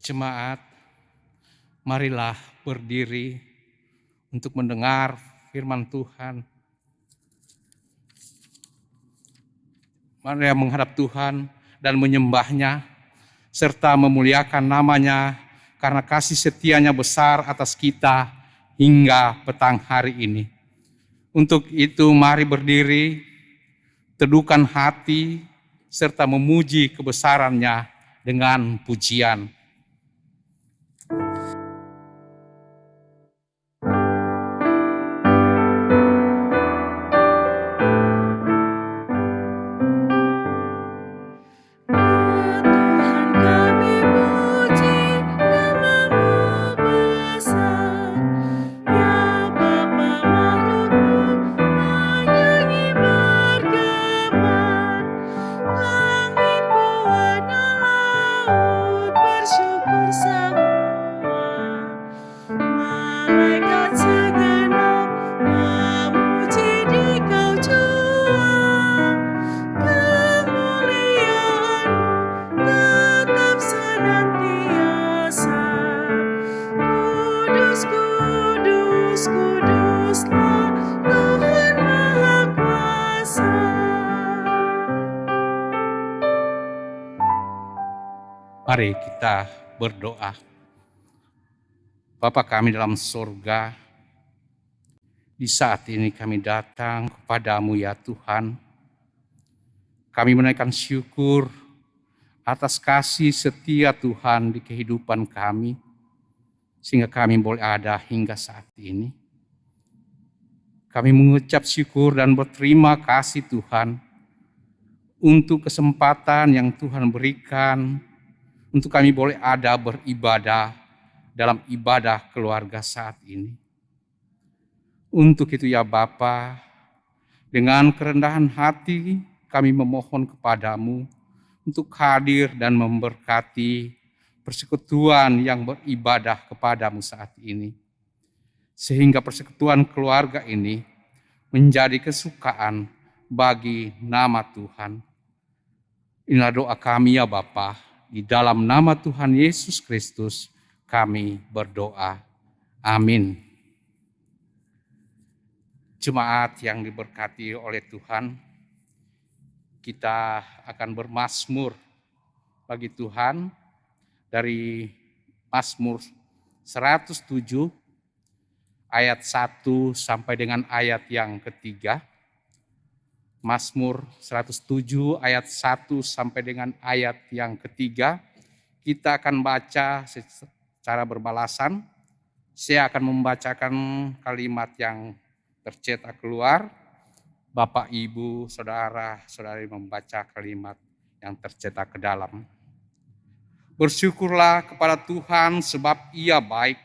Jemaat, marilah berdiri untuk mendengar firman Tuhan. Mari menghadap Tuhan dan menyembah-Nya, serta memuliakan nama-Nya karena kasih setia-Nya besar atas kita hingga petang hari ini. Untuk itu mari berdiri, teduhkan hati, serta memuji kebesaran-Nya dengan pujian. Mari kita berdoa. Bapa kami dalam surga, di saat ini kami datang kepadamu ya Tuhan. Kami menaikkan syukur atas kasih setia Tuhan di kehidupan kami, sehingga kami boleh ada hingga saat ini. Kami mengucap syukur dan berterima kasih Tuhan untuk kesempatan yang Tuhan berikan untuk kami boleh ada beribadah dalam ibadah keluarga saat ini. Untuk itu ya Bapa, dengan kerendahan hati kami memohon kepadamu untuk hadir dan memberkati persekutuan yang beribadah kepadamu saat ini. Sehingga persekutuan keluarga ini menjadi kesukaan bagi nama Tuhan. Inilah doa kami ya Bapa. Di dalam nama Tuhan Yesus Kristus kami berdoa. Amin. Jemaat yang diberkati oleh Tuhan, kita akan bermazmur bagi Tuhan dari Mazmur 107 ayat 1 sampai dengan ayat yang ketiga. Mazmur 107 ayat 1 sampai dengan ayat yang ketiga. Kita akan baca secara berbalasan. Saya akan membacakan kalimat yang tercetak keluar. Bapak, Ibu, Saudara, Saudari membaca kalimat yang tercetak ke dalam. Bersyukurlah kepada Tuhan sebab Ia baik.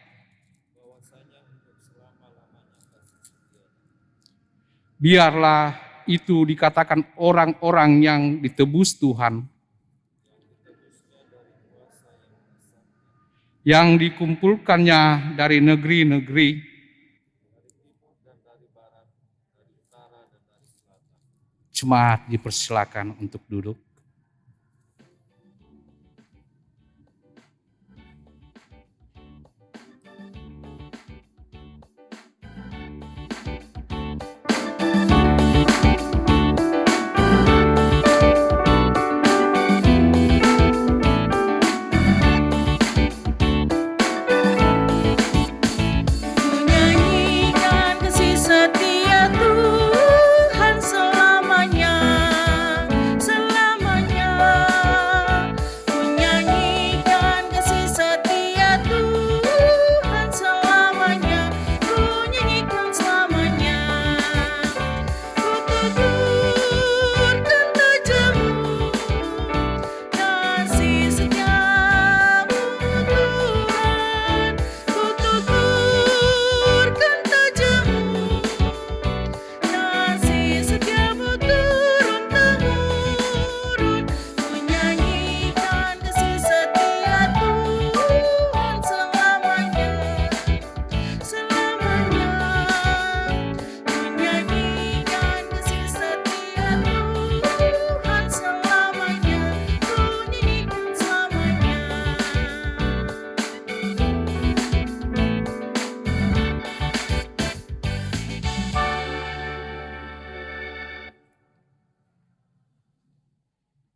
Biarlah itu dikatakan orang-orang yang ditebus Tuhan, yang dikumpulkannya dari negeri-negeri, jemaat dipersilakan untuk duduk. Setia Tuhan selamanya, selama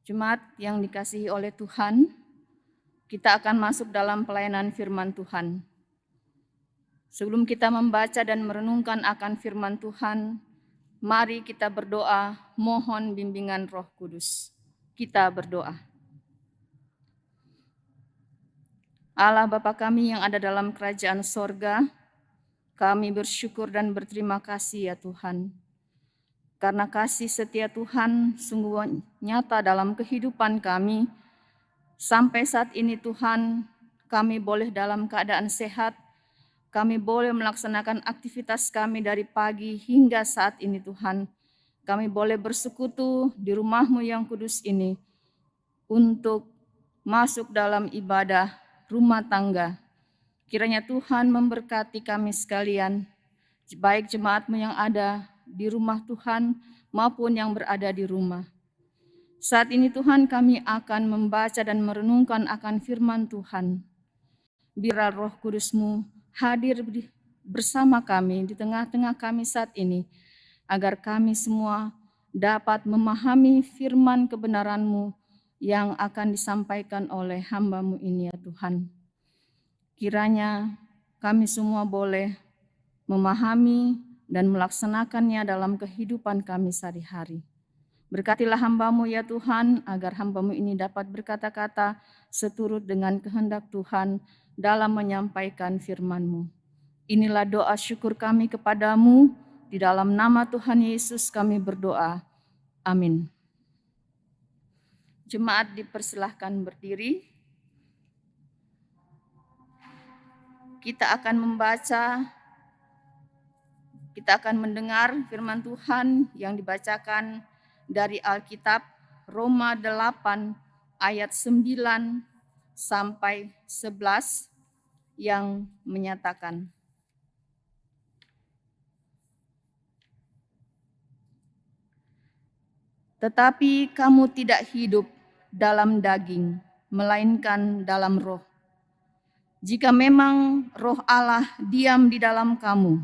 Jemaat yang dikasihi oleh Tuhan, kita akan masuk dalam pelayanan firman Tuhan. Sebelum kita membaca dan merenungkan akan firman Tuhan, mari kita berdoa, mohon bimbingan Roh Kudus. Kita berdoa. Allah Bapa kami yang ada dalam kerajaan sorga, kami bersyukur dan berterima kasih ya Tuhan. Karena kasih setia Tuhan sungguh nyata dalam kehidupan kami. Sampai saat ini Tuhan, kami boleh dalam keadaan sehat, kami boleh melaksanakan aktivitas kami dari pagi hingga saat ini Tuhan. Kami boleh bersekutu di rumah-Mu yang kudus ini untuk masuk dalam ibadah rumah tangga. Kiranya Tuhan memberkati kami sekalian, baik jemaat-Mu yang ada di rumah Tuhan maupun yang berada di rumah. Saat ini Tuhan kami akan membaca dan merenungkan akan firman Tuhan. Biar Roh Kudus-Mu hadir bersama kami di tengah-tengah kami saat ini, agar kami semua dapat memahami firman kebenaran-Mu yang akan disampaikan oleh hamba-Mu ini ya Tuhan. Kiranya kami semua boleh memahami dan melaksanakannya dalam kehidupan kami sehari-hari. Berkatilah hamba-Mu ya Tuhan, agar hamba-Mu ini dapat berkata-kata seturut dengan kehendak Tuhan dalam menyampaikan firman-Mu. Inilah doa syukur kami kepadamu, di dalam nama Tuhan Yesus kami berdoa. Amin. Jemaat dipersilahkan berdiri. Kita akan membaca, kita akan mendengar firman Tuhan yang dibacakan dari Alkitab Roma 8 ayat 9 sampai 11 yang menyatakan, tetapi kamu tidak hidup dalam daging, melainkan dalam roh. Jika memang roh Allah diam di dalam kamu.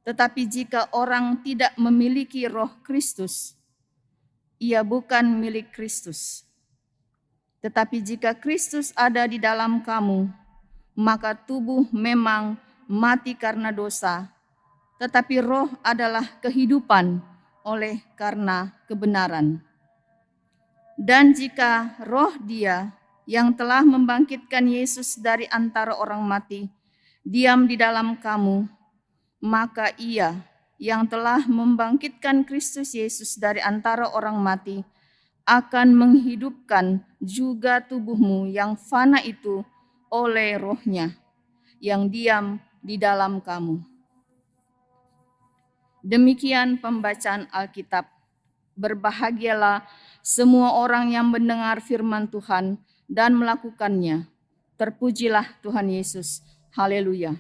Tetapi jika orang tidak memiliki roh Kristus, ia bukan milik Kristus. Tetapi jika Kristus ada di dalam kamu, maka tubuh memang mati karena dosa, tetapi roh adalah kehidupan oleh karena kebenaran. Dan jika roh Dia yang telah membangkitkan Yesus dari antara orang mati diam di dalam kamu, maka Ia yang telah membangkitkan Kristus Yesus dari antara orang mati akan menghidupkan juga tubuhmu yang fana itu oleh roh-Nya yang diam di dalam kamu. Demikian pembacaan Alkitab. Berbahagialah semua orang yang mendengar firman Tuhan dan melakukannya. Terpujilah Tuhan Yesus. Haleluya.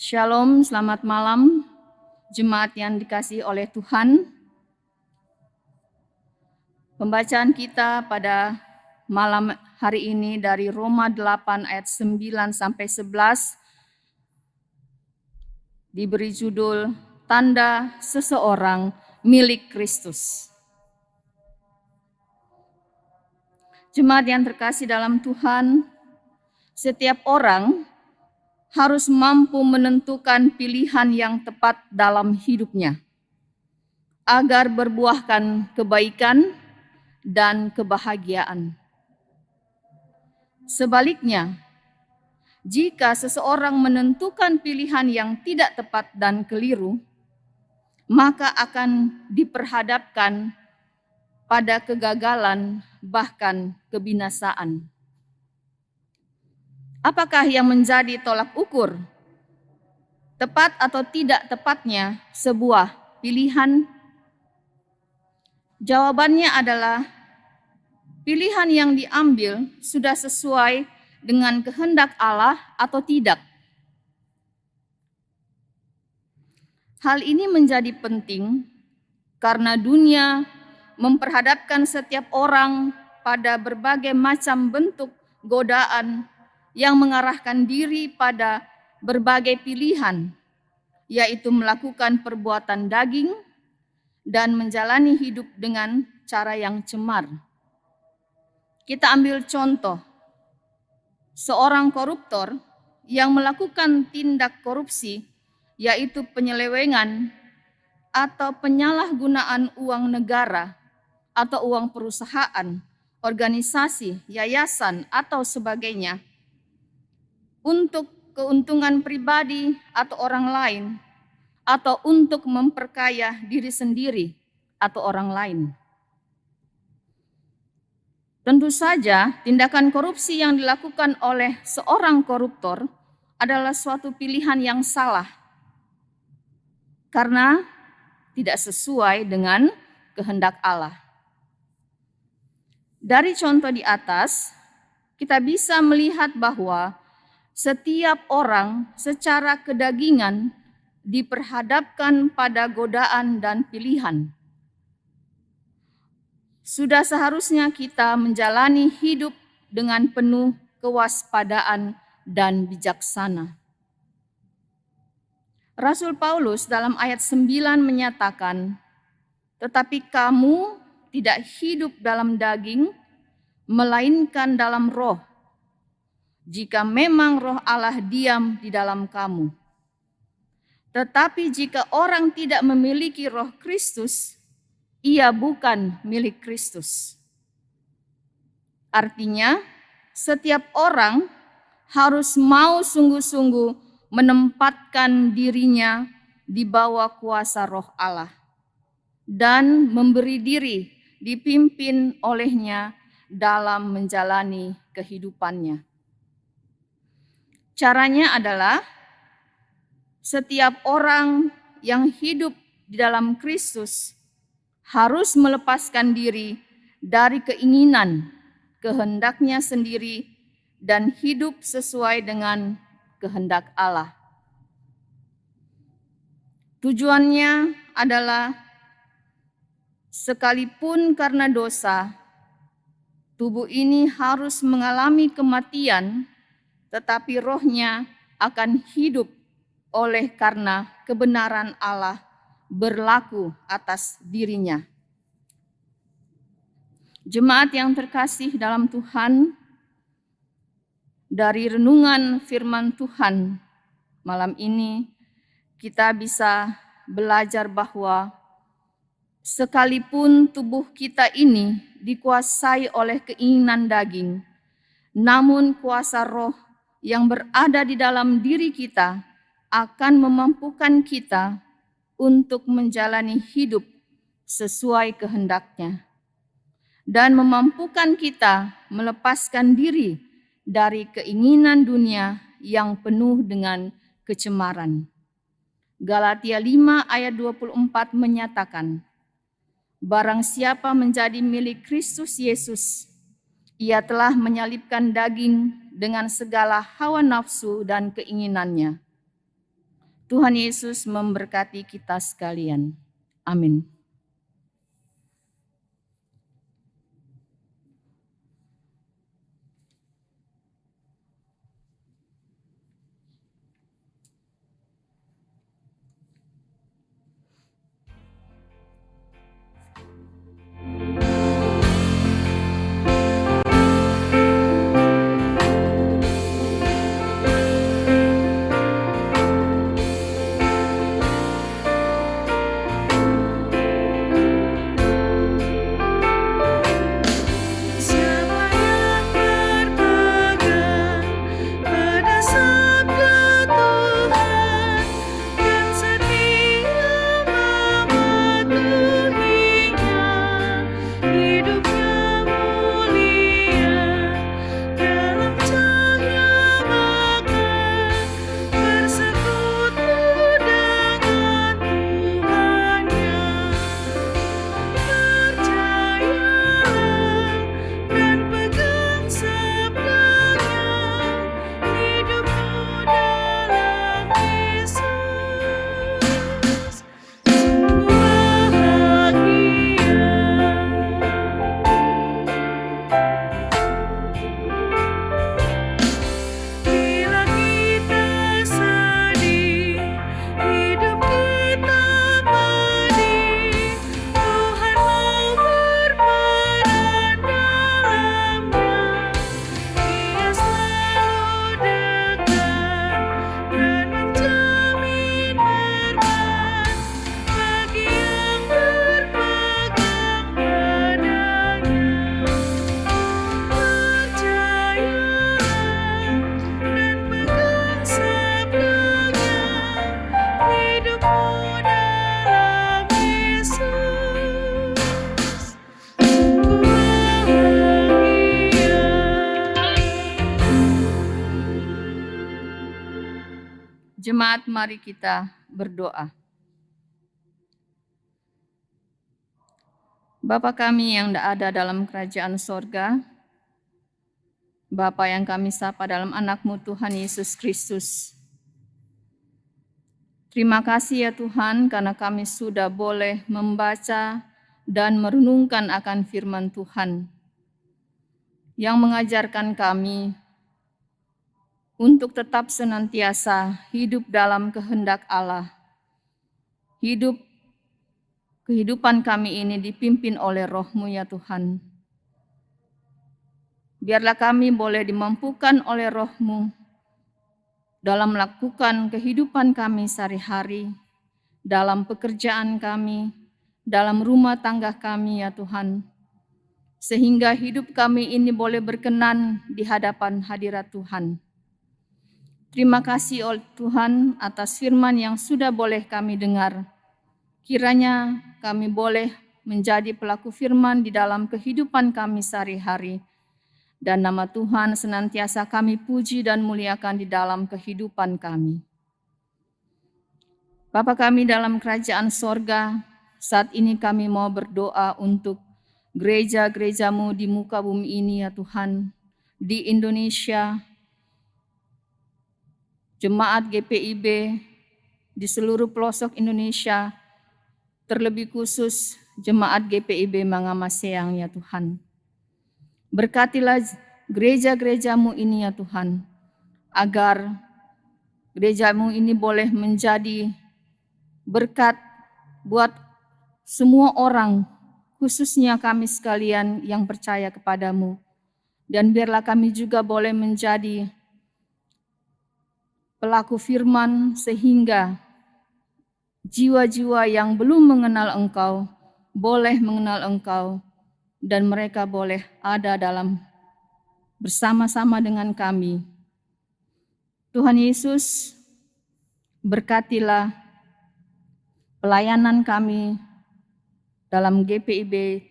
Shalom, selamat malam jemaat yang dikasihi oleh Tuhan. Pembacaan kita pada malam hari ini dari Roma 8 ayat 9 sampai 11 diberi judul Tanda Seseorang Milik Kristus. Jemaat yang terkasih dalam Tuhan, setiap orang harus mampu menentukan pilihan yang tepat dalam hidupnya agar berbuahkan kebaikan dan kebahagiaan. Sebaliknya, jika seseorang menentukan pilihan yang tidak tepat dan keliru, maka akan diperhadapkan pada kegagalan bahkan kebinasaan. Apakah yang menjadi tolak ukur tepat atau tidak tepatnya sebuah pilihan? Jawabannya adalah pilihan yang diambil sudah sesuai dengan kehendak Allah atau tidak. Hal ini menjadi penting karena dunia memperhadapkan setiap orang pada berbagai macam bentuk godaan yang mengarahkan diri pada berbagai pilihan, yaitu melakukan perbuatan daging dan menjalani hidup dengan cara yang cemar. Kita ambil contoh, seorang koruptor yang melakukan tindak korupsi, yaitu penyelewengan atau penyalahgunaan uang negara atau uang perusahaan, organisasi, yayasan, atau sebagainya untuk keuntungan pribadi atau orang lain, atau untuk memperkaya diri sendiri atau orang lain. Tentu saja, tindakan korupsi yang dilakukan oleh seorang koruptor adalah suatu pilihan yang salah karena tidak sesuai dengan kehendak Allah. Dari contoh di atas, kita bisa melihat bahwa setiap orang secara kedagingan diperhadapkan pada godaan dan pilihan. Sudah seharusnya kita menjalani hidup dengan penuh kewaspadaan dan bijaksana. Rasul Paulus dalam ayat 9 menyatakan, "Tetapi kamu tidak hidup dalam daging, melainkan dalam roh, jika memang roh Allah diam di dalam kamu. Tetapi jika orang tidak memiliki roh Kristus, ia bukan milik Kristus." Artinya, setiap orang harus mau sungguh-sungguh menempatkan dirinya di bawah kuasa roh Allah dan memberi diri dipimpin olehnya dalam menjalani kehidupannya. Caranya adalah setiap orang yang hidup di dalam Kristus harus melepaskan diri dari keinginan, kehendaknya sendiri, dan hidup sesuai dengan kehendak Allah. Tujuannya adalah sekalipun karena dosa, tubuh ini harus mengalami kematian, tetapi rohnya akan hidup oleh karena kebenaran Allah berlaku atas dirinya. Jemaat yang terkasih dalam Tuhan, dari renungan firman Tuhan malam ini kita bisa belajar bahwa sekalipun tubuh kita ini dikuasai oleh keinginan daging, namun kuasa roh yang berada di dalam diri kita akan memampukan kita untuk menjalani hidup sesuai kehendaknya dan memampukan kita melepaskan diri dari keinginan dunia yang penuh dengan kecemaran. Galatia 5 ayat 24 menyatakan, "Barang siapa menjadi milik Kristus Yesus, ia telah menyalibkan daging dengan segala hawa nafsu dan keinginannya." Tuhan Yesus memberkati kita sekalian. Amin. Jemaat, mari kita berdoa. Bapa kami yang ada dalam kerajaan sorga, Bapa yang kami sapa dalam anak-Mu Tuhan Yesus Kristus. Terima kasih ya Tuhan karena kami sudah boleh membaca dan merenungkan akan firman Tuhan yang mengajarkan kami untuk tetap senantiasa hidup dalam kehendak Allah. Kehidupan kami ini dipimpin oleh Roh-Mu ya Tuhan. Biarlah kami boleh dimampukan oleh Roh-Mu dalam melakukan kehidupan kami sehari-hari, dalam pekerjaan kami, dalam rumah tangga kami ya Tuhan. Sehingga hidup kami ini boleh berkenan di hadapan hadirat Tuhan. Terima kasih oleh Tuhan atas firman yang sudah boleh kami dengar. Kiranya kami boleh menjadi pelaku firman di dalam kehidupan kami sehari-hari. Dan nama Tuhan senantiasa kami puji dan muliakan di dalam kehidupan kami. Bapa kami dalam kerajaan sorga, saat ini kami mau berdoa untuk gereja-gereja-Mu di muka bumi ini ya Tuhan. Di Indonesia, jemaat GPIB di seluruh pelosok Indonesia, terlebih khusus jemaat GPIB Mangamaseang ya Tuhan. Berkatilah gereja-gereja-Mu ini ya Tuhan, agar gereja-Mu ini boleh menjadi berkat buat semua orang, khususnya kami sekalian yang percaya kepada-Mu. Dan biarlah kami juga boleh menjadi pelaku firman sehingga jiwa-jiwa yang belum mengenal Engkau, boleh mengenal Engkau, dan mereka boleh ada dalam bersama-sama dengan kami. Tuhan Yesus, berkatilah pelayanan kami dalam GPIB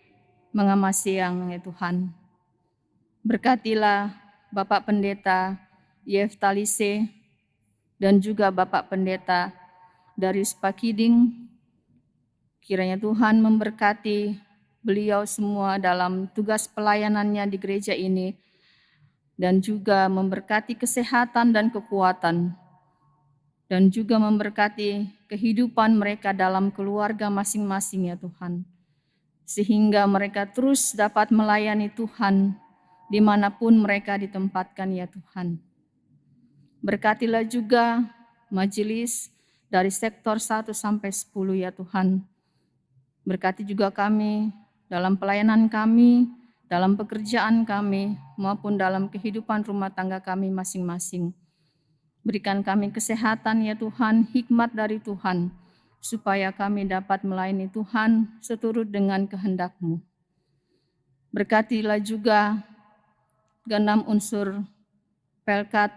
Mangamaseang ya Tuhan. Berkatilah Bapak Pendeta Yeftalise dan juga Bapak Pendeta Darius Pakiding. Kiranya Tuhan memberkati beliau semua dalam tugas pelayanannya di gereja ini, dan juga memberkati kesehatan dan kekuatan, dan juga memberkati kehidupan mereka dalam keluarga masing-masing ya Tuhan, sehingga mereka terus dapat melayani Tuhan dimanapun mereka ditempatkan ya Tuhan. Berkatilah juga majelis dari sektor 1 sampai 10 ya Tuhan. Berkati juga kami dalam pelayanan kami, dalam pekerjaan kami, maupun dalam kehidupan rumah tangga kami masing-masing. Berikan kami kesehatan ya Tuhan, hikmat dari Tuhan, supaya kami dapat melayani Tuhan seturut dengan kehendak-Mu. Berkatilah juga genap unsur Pelkat,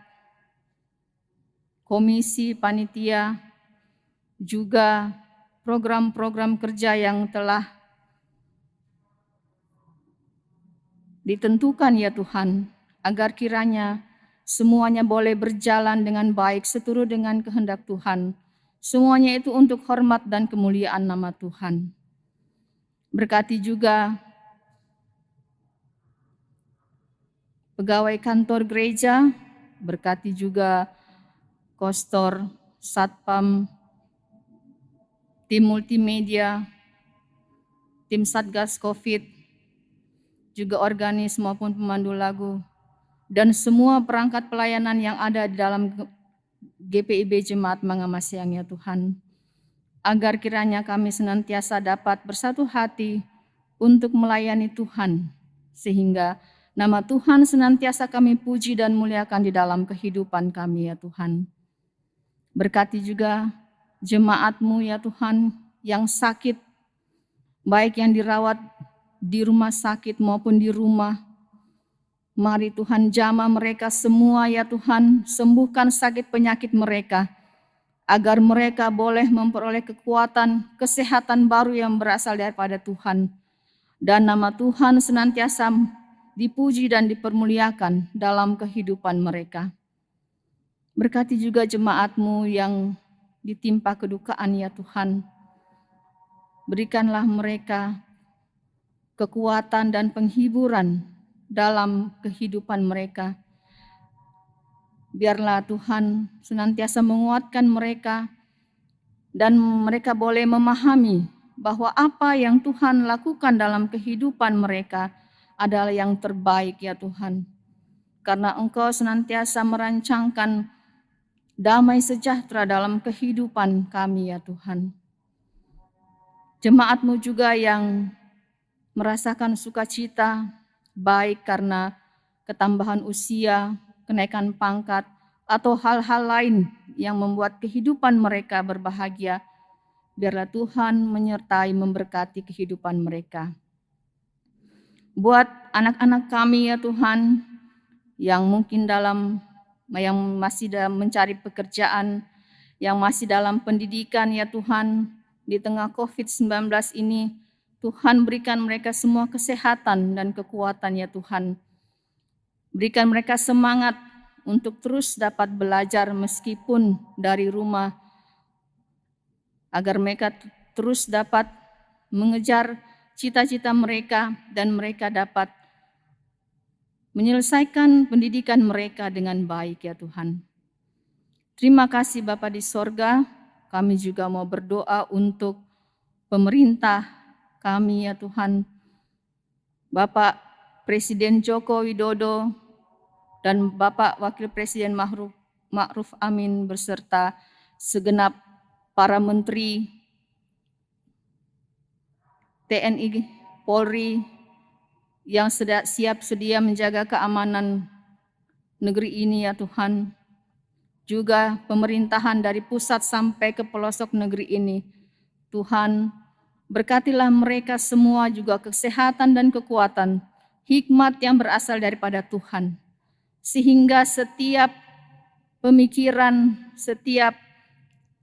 komisi, panitia, juga program-program kerja yang telah ditentukan ya Tuhan, agar kiranya semuanya boleh berjalan dengan baik seturut dengan kehendak Tuhan. Semuanya itu untuk hormat dan kemuliaan nama Tuhan. Berkati juga pegawai kantor gereja, berkati juga kostor, satpam, tim multimedia, tim Satgas Covid, juga organis maupun pemandu lagu, dan semua perangkat pelayanan yang ada di dalam GPIB Jemaat Mangamaseang ya Tuhan. Agar kiranya kami senantiasa dapat bersatu hati untuk melayani Tuhan, sehingga nama Tuhan senantiasa kami puji dan muliakan di dalam kehidupan kami ya Tuhan. Berkati juga jemaat-Mu ya Tuhan yang sakit, baik yang dirawat di rumah sakit maupun di rumah. Mari Tuhan jamah mereka semua ya Tuhan, sembuhkan sakit penyakit mereka, agar mereka boleh memperoleh kekuatan, kesehatan baru yang berasal daripada Tuhan. Dan nama Tuhan senantiasa dipuji dan dipermuliakan dalam kehidupan mereka. Berkati juga jemaat-Mu yang ditimpa kedukaan ya Tuhan. Berikanlah mereka kekuatan dan penghiburan dalam kehidupan mereka. Biarlah Tuhan senantiasa menguatkan mereka dan mereka boleh memahami bahwa apa yang Tuhan lakukan dalam kehidupan mereka adalah yang terbaik ya Tuhan. Karena Engkau senantiasa merancangkan damai sejahtera dalam kehidupan kami ya Tuhan. Jemaat-Mu juga yang merasakan sukacita, baik karena ketambahan usia, kenaikan pangkat, atau hal-hal lain yang membuat kehidupan mereka berbahagia. Biarlah Tuhan menyertai memberkati kehidupan mereka. Buat anak-anak kami ya Tuhan, yang mungkin yang masih mencari pekerjaan, yang masih dalam pendidikan ya Tuhan, di tengah COVID-19 ini, Tuhan berikan mereka semua kesehatan dan kekuatan ya Tuhan. Berikan mereka semangat untuk terus dapat belajar meskipun dari rumah, agar mereka terus dapat mengejar cita-cita mereka dan mereka dapat menyelesaikan pendidikan mereka dengan baik ya Tuhan. Terima kasih Bapa di sorga, kami juga mau berdoa untuk pemerintah kami ya Tuhan, Bapak Presiden Joko Widodo dan Bapak Wakil Presiden Ma'ruf Amin beserta segenap para menteri TNI, Polri yang siap sedia menjaga keamanan negeri ini ya Tuhan. Juga pemerintahan dari pusat sampai ke pelosok negeri ini. Tuhan, berkatilah mereka semua juga kesehatan dan kekuatan, hikmat yang berasal daripada Tuhan. Sehingga setiap pemikiran, setiap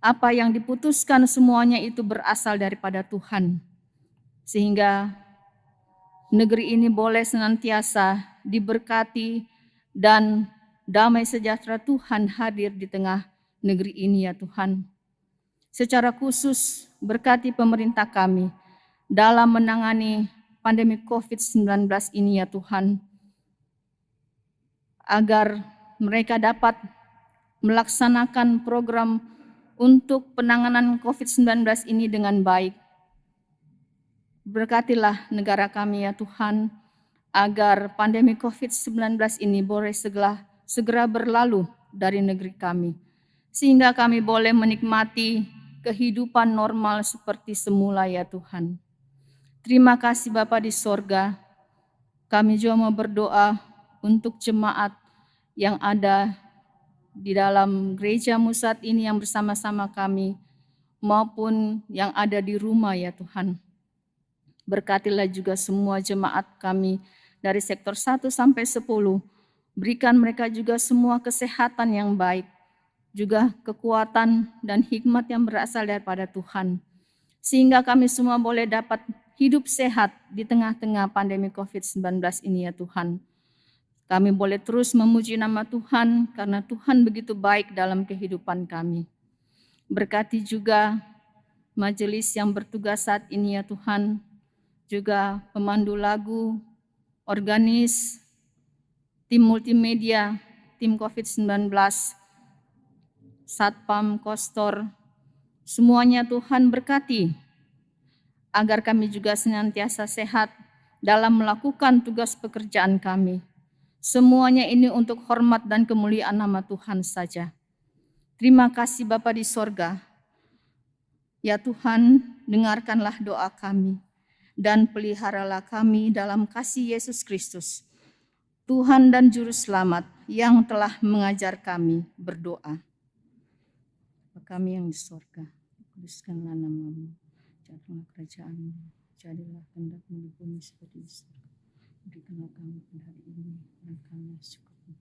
apa yang diputuskan semuanya itu berasal daripada Tuhan. Sehingga negeri ini boleh senantiasa diberkati dan damai sejahtera Tuhan hadir di tengah negeri ini ya Tuhan. Secara khusus berkati pemerintah kami dalam menangani pandemi COVID-19 ini ya Tuhan. Agar mereka dapat melaksanakan program untuk penanganan COVID-19 ini dengan baik. Berkatilah negara kami ya Tuhan, agar pandemi COVID-19 ini boleh segera berlalu dari negeri kami, sehingga kami boleh menikmati kehidupan normal seperti semula ya Tuhan. Terima kasih Bapa di sorga, kami juga mau berdoa untuk jemaat yang ada di dalam gereja-Mu saat ini yang bersama-sama kami, maupun yang ada di rumah ya Tuhan. Berkatilah juga semua jemaat kami dari sektor 1 sampai 10. Berikan mereka juga semua kesehatan yang baik, juga kekuatan dan hikmat yang berasal daripada Tuhan. Sehingga kami semua boleh dapat hidup sehat di tengah-tengah pandemi COVID-19 ini ya Tuhan. Kami boleh terus memuji nama Tuhan karena Tuhan begitu baik dalam kehidupan kami. Berkati juga majelis yang bertugas saat ini ya Tuhan, juga pemandu lagu, organis, tim multimedia, tim COVID-19, Satpam, Kostor, semuanya Tuhan berkati, agar kami juga senantiasa sehat dalam melakukan tugas pekerjaan kami. Semuanya ini untuk hormat dan kemuliaan nama Tuhan saja. Terima kasih Bapa di sorga. Ya Tuhan, dengarkanlah doa kami dan peliharalah kami dalam kasih Yesus Kristus, Tuhan dan Juru Selamat yang telah mengajar kami berdoa. Bapa kami yang di sorga, kuduskanlah nama-Mu, jadilah kerajaan-Mu, jadilah kehendak-Mu di bumi seperti di surga. Berikanlah kami pada hari ini dan kami secukupnya.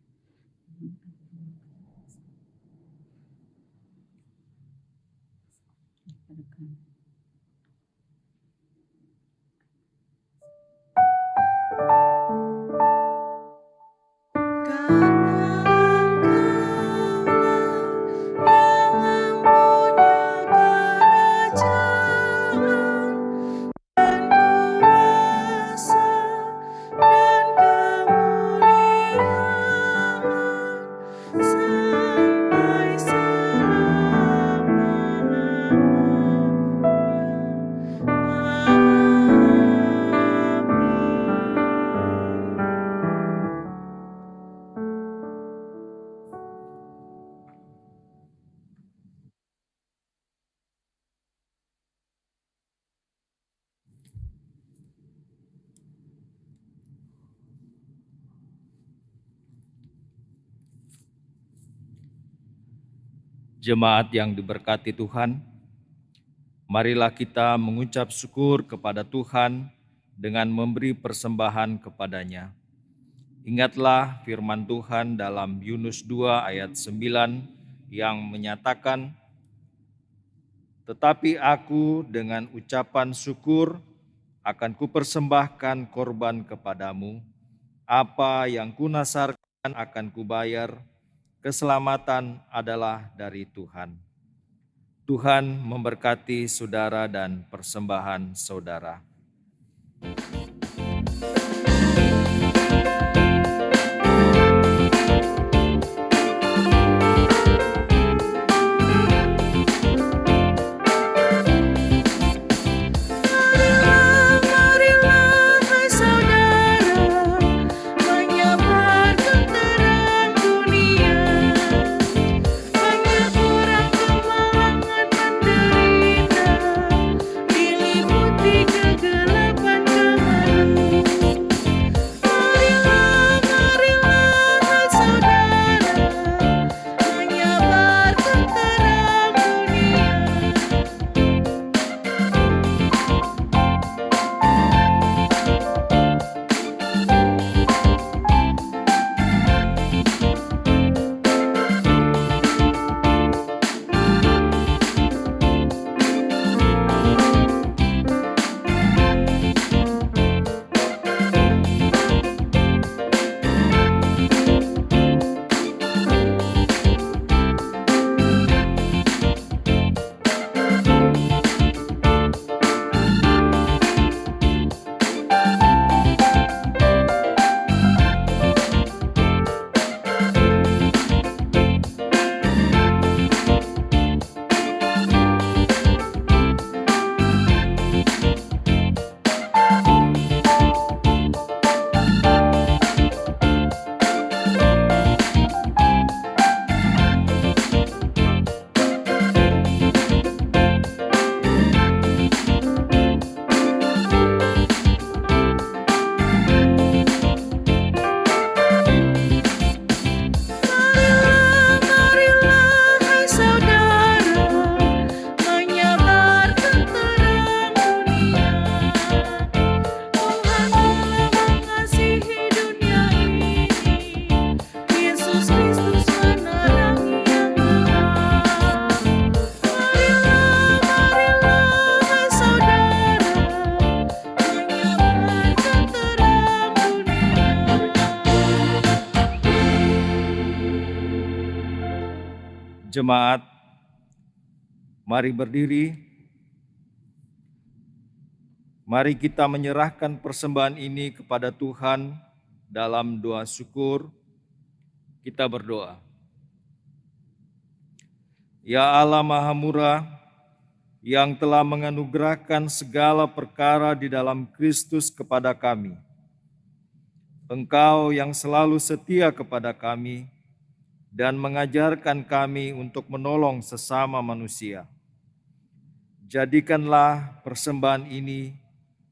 Pada kami. Jemaat yang diberkati Tuhan, marilah kita mengucap syukur kepada Tuhan dengan memberi persembahan kepada-Nya. Ingatlah firman Tuhan dalam Yunus 2 ayat 9 yang menyatakan, "Tetapi aku dengan ucapan syukur akan kupersembahkan korban kepadamu, apa yang kunasarkan akan kubayar, keselamatan adalah dari Tuhan." Tuhan memberkati saudara dan persembahan saudara. Jemaat, mari berdiri. Mari kita menyerahkan persembahan ini kepada Tuhan dalam doa syukur. Kita berdoa. Ya Allah Maha Murah, yang telah menganugerahkan segala perkara di dalam Kristus kepada kami. Engkau yang selalu setia kepada kami dan mengajarkan kami untuk menolong sesama manusia. Jadikanlah persembahan ini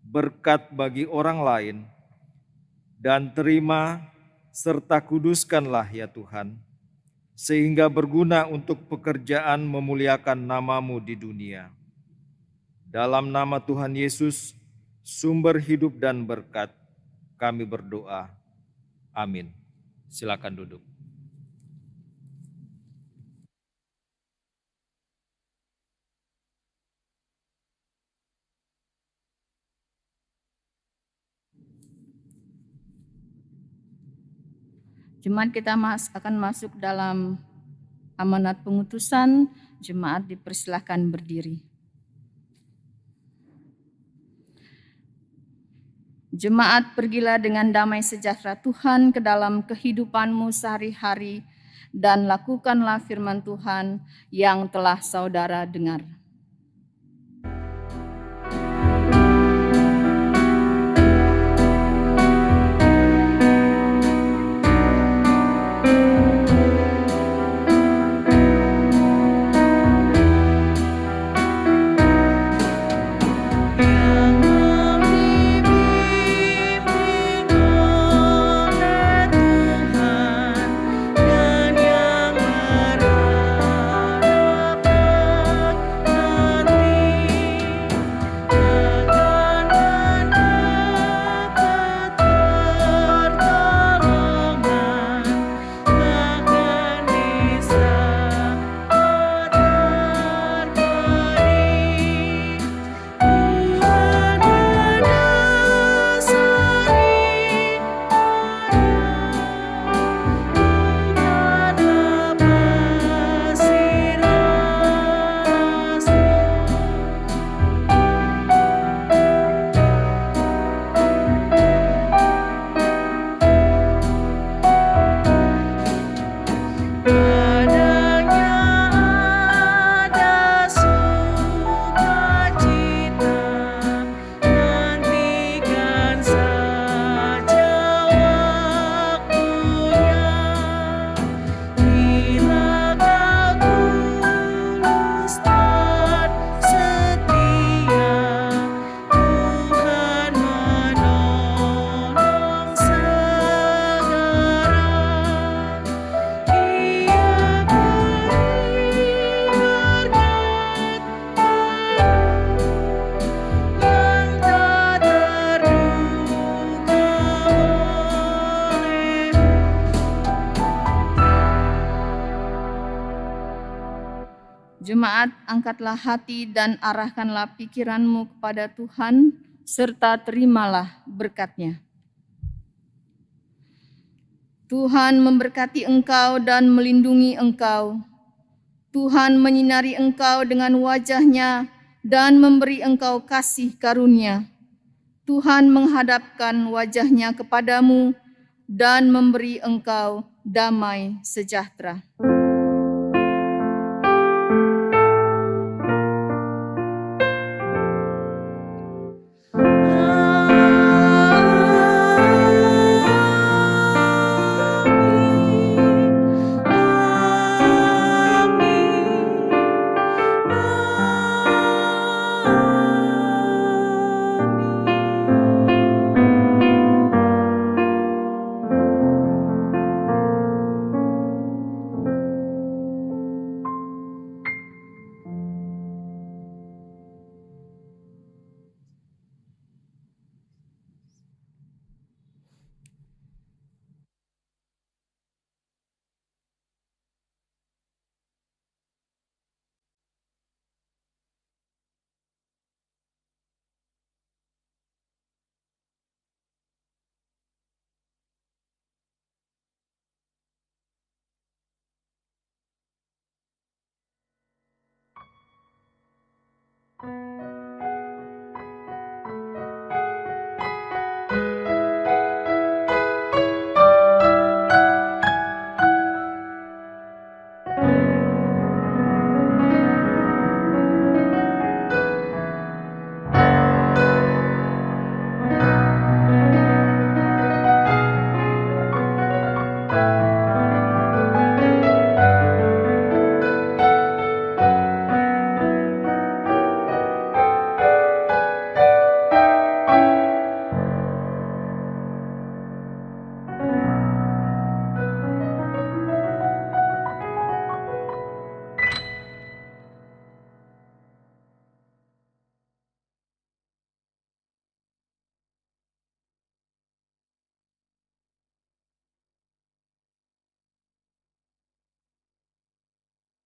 berkat bagi orang lain, dan terima serta kuduskanlah ya Tuhan, sehingga berguna untuk pekerjaan memuliakan nama-Mu di dunia. Dalam nama Tuhan Yesus, sumber hidup dan berkat, kami berdoa. Amin. Silakan duduk. Jemaat kita akan masuk dalam amanat pengutusan. Jemaat dipersilakan berdiri. Jemaat, pergilah dengan damai sejahtera Tuhan ke dalam kehidupanmu sehari-hari dan lakukanlah firman Tuhan yang telah saudara dengar. Tuhan dan yang merah jemaat, angkatlah hati dan arahkanlah pikiranmu kepada Tuhan, serta terimalah berkat-Nya. Tuhan memberkati engkau dan melindungi engkau. Tuhan menyinari engkau dengan wajah-Nya dan memberi engkau kasih karunia. Tuhan menghadapkan wajah-Nya kepadamu dan memberi engkau damai sejahtera.